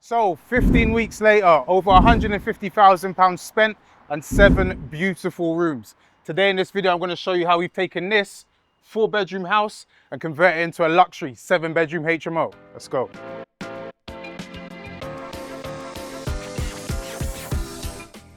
So 15 weeks later, over £150,000 spent and 7 beautiful rooms. Today in this video, I'm going to show you how we've taken this 4-bedroom house and convert it into a luxury 7-bedroom HMO. Let's go.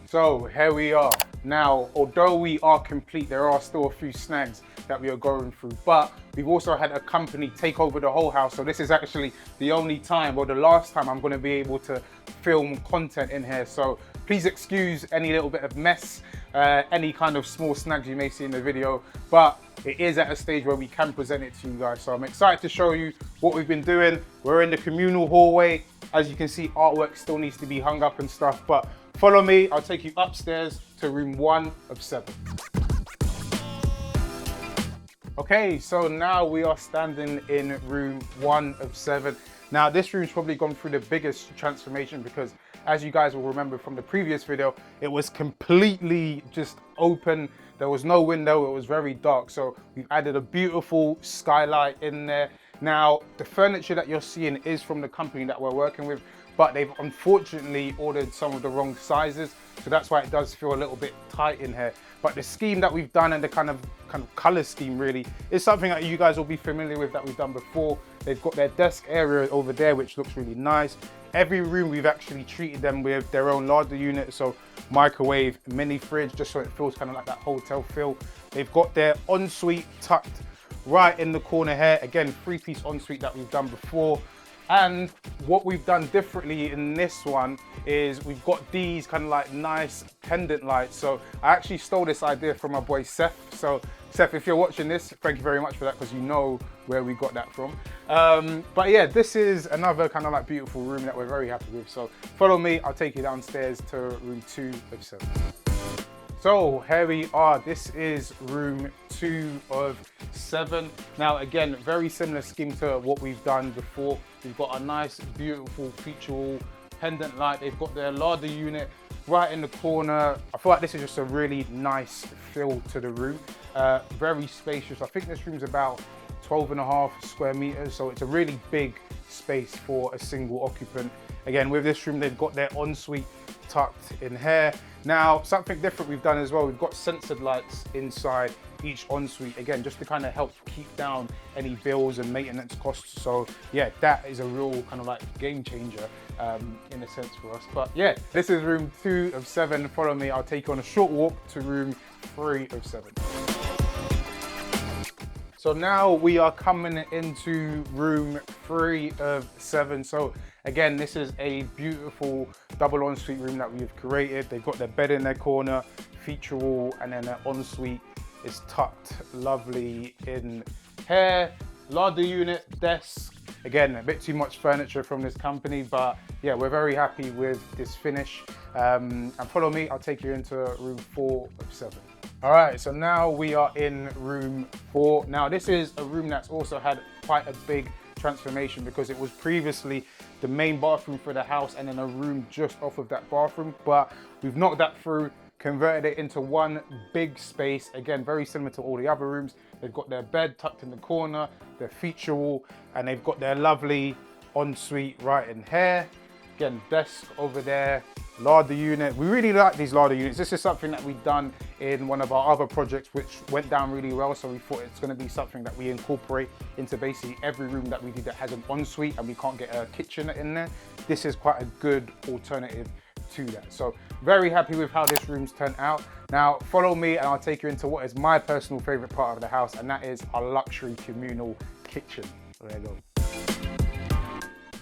So here we are. Now, although we are complete, there are still a few snags that we are going through, but we've also had a company take over the whole house. So this is actually the only time, or the last time, I'm going to be able to film content in here. So please excuse any little bit of mess, any kind of small snags you may see in the video, but it is at a stage where we can present it to you guys. So I'm excited to show you what we've been doing. We're in the communal hallway. As you can see, artwork still needs to be hung up and stuff, but follow me, I'll take you upstairs to room 1 of 7. Okay, so now we are standing in room 1 of 7. Now this room's probably gone through the biggest transformation because, as you guys will remember from the previous video, it was completely just open. There was no window, it was very dark. So we've added a beautiful skylight in there. Now, the furniture that you're seeing is from the company that we're working with, but they've unfortunately ordered some of the wrong sizes. So that's why it does feel a little bit tight in here. But the scheme that we've done and the kind of color scheme really is something that you guys will be familiar with that we've done before. They've got their desk area over there, which looks really nice. Every room we've actually treated them with their own larder unit. So microwave, mini fridge, just so it feels kind of like that hotel feel. They've got their ensuite tucked right in the corner here. Again, 3-piece ensuite that we've done before. And what we've done differently in this one is we've got these kind of like nice pendant lights. So I actually stole this idea from my boy Seth. So Seth, if you're watching this, thank you very much for that, because you know where we got that from. But yeah, this is another kind of like beautiful room that we're very happy with. So follow me, I'll take you downstairs to room 2 of 7. So here we are, this is room 2 of 7. Now again, very similar scheme to what we've done before. We've got a nice, beautiful feature wall pendant light. They've got their larder unit right in the corner. I feel like this is just a really nice feel to the room. Very spacious. I think this room's about 12.5 square meters. So it's a really big space for a single occupant. Again, with this room, they've got their ensuite tucked in here. Now, something different we've done as well, we've got censored lights inside each ensuite, again, just to kind of help keep down any bills and maintenance costs. So yeah, that is a real kind of like game changer in a sense for us. But yeah, this is room 2 of 7. Follow me, I'll take you on a short walk to room 3 of 7. So now we are coming into room 3 of 7. So again, this is a beautiful double ensuite room that we've created. They've got their bed in their corner, feature wall, and then their ensuite is tucked lovely in here. Larder unit, desk. Again, a bit too much furniture from this company, but yeah, we're very happy with this finish. And follow me, I'll take you into room 4 of 7. All right, so now we are in room 4. Now this is a room that's also had quite a big transformation because it was previously the main bathroom for the house and then a room just off of that bathroom, but we've knocked that through, converted it into one big space. Again, very similar to all the other rooms. They've got their bed tucked in the corner, their feature wall, and they've got their lovely ensuite right in here. Again, desk over there, larder unit. We really like these larder units. This is something that we've done in one of our other projects, which went down really well. So we thought it's going to be something that we incorporate into basically every room that we do that has an ensuite and we can't get a kitchen in there. This is quite a good alternative to that. So very happy with how this room's turned out. Now follow me and I'll take you into what is my personal favorite part of the house, and that is our luxury communal kitchen. There you go.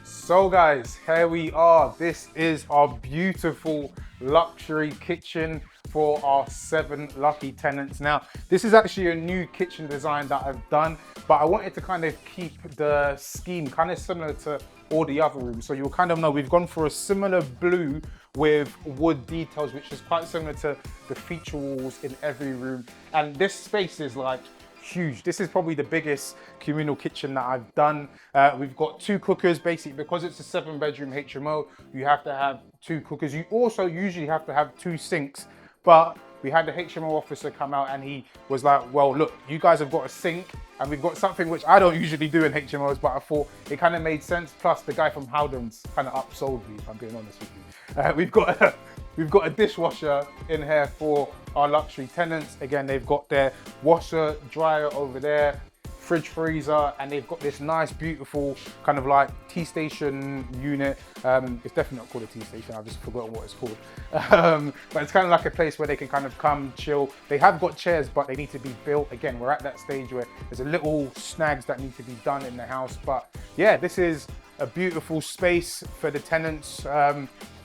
So guys, here we are. This is our beautiful luxury kitchen for our 7 lucky tenants. Now, this is actually a new kitchen design that I've done, but I wanted to kind of keep the scheme kind of similar to all the other rooms. So you'll kind of know we've gone for a similar blue with wood details, which is quite similar to the feature walls in every room. And this space is like huge. This is probably the biggest communal kitchen that I've done. We've got 2 cookers, basically because it's a 7-bedroom HMO, you have to have 2 cookers. You also usually have to have 2 sinks, but we had the HMO officer come out and he was like, well, look, you guys have got a sink And we've got something which I don't usually do in HMOs, but I thought it kind of made sense. Plus, the guy from Howden's kind of upsold me, if I'm being honest with you. We've got a dishwasher in here for our luxury tenants. Again, they've got their washer, dryer over there, fridge, freezer, and they've got this nice, beautiful kind of like tea station unit. It's definitely not called a tea station. I've just forgotten what it's called. But it's kind of like a place where they can kind of come, chill. They have got chairs, but they need to be built. Again, we're at that stage where there's a little snags that need to be done in the house. But yeah, this is a beautiful space for the tenants,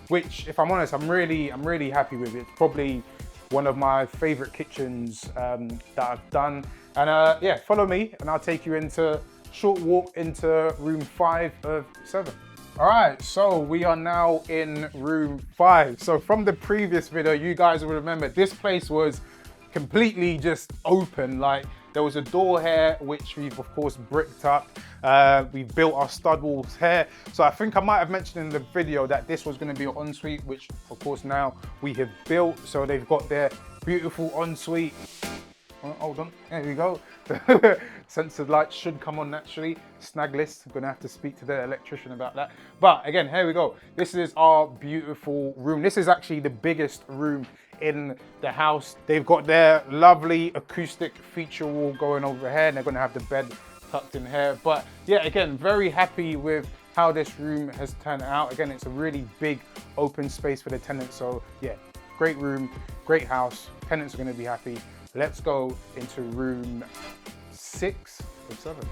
which, if I'm honest, I'm really happy with it. It's probably one of my favorite kitchens that I've done. And yeah, follow me and I'll take you into short walk into room 5 of 7. All right, so we are now in room 5. So from the previous video, you guys will remember this place was completely just open. Like, there was a door here, which we've of course bricked up. We've built our stud walls here. So I think I might have mentioned in the video that this was gonna be an ensuite, which of course now we have built. So they've got their beautiful ensuite. Hold on, there we go. Sensored light should come on naturally. Snag list, I'm gonna have to speak to the electrician about that. But again, here we go. This is our beautiful room. This is actually the biggest room in the house. They've got their lovely acoustic feature wall going over here, and they're gonna have the bed tucked in here. But yeah, again, very happy with how this room has turned out. Again, it's a really big open space for the tenants. So yeah, great room, great house. Tenants are gonna be happy. Let's go into room 6 of 7.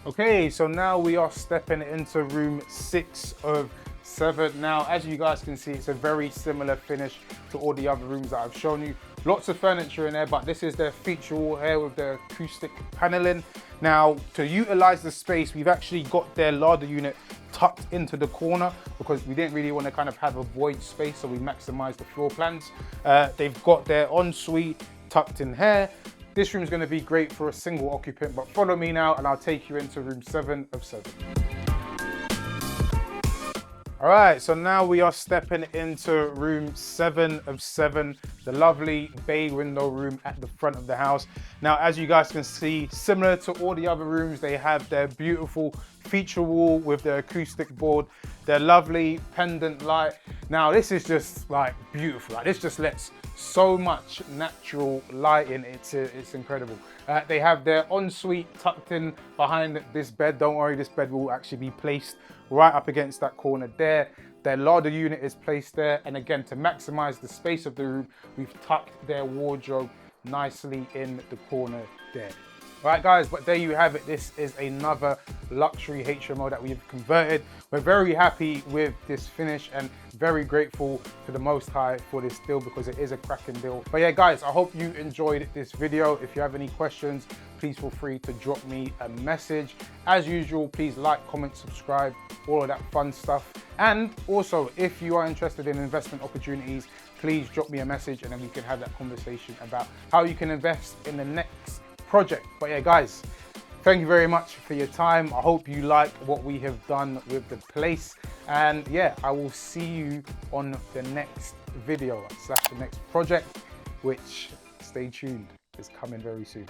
Okay, so now we are stepping into room 6 of 7. Now, as you guys can see, it's a very similar finish to all the other rooms that I've shown you. Lots of furniture in there, but this is their feature wall here with the acoustic paneling. Now, to utilize the space, we've actually got their larder unit tucked into the corner because we didn't really want to kind of have a void space, so we maximized the floor plans. They've got their ensuite tucked in here. This room is going to be great for a single occupant, but follow me now and I'll take you into room 7 of 7. All right, so now we are stepping into room 7 of 7, the lovely bay window room at the front of the house. Now, as you guys can see, similar to all the other rooms, they have their beautiful feature wall with their acoustic board, their lovely pendant light. Now, this is just like beautiful. Like, this just lets so much natural light in. It's incredible. They have their ensuite tucked in behind this bed. Don't worry, this bed will actually be placed right up against that corner there. Their larder unit is placed there. And again, to maximize the space of the room, we've tucked their wardrobe nicely in the corner there. All right, guys, but there you have it. This is another luxury HMO that we've converted. We're very happy with this finish and very grateful to the Most High for this deal because it is a cracking deal. But yeah, guys, I hope you enjoyed this video. If you have any questions, please feel free to drop me a message. As usual, please like, comment, subscribe, all of that fun stuff. And also, if you are interested in investment opportunities, please drop me a message and then we can have that conversation about how you can invest in the next project. But yeah, guys, thank you very much for your time. I hope you like what we have done with the place. And yeah, I will see you on the next video / the next project, which, stay tuned, is coming very soon.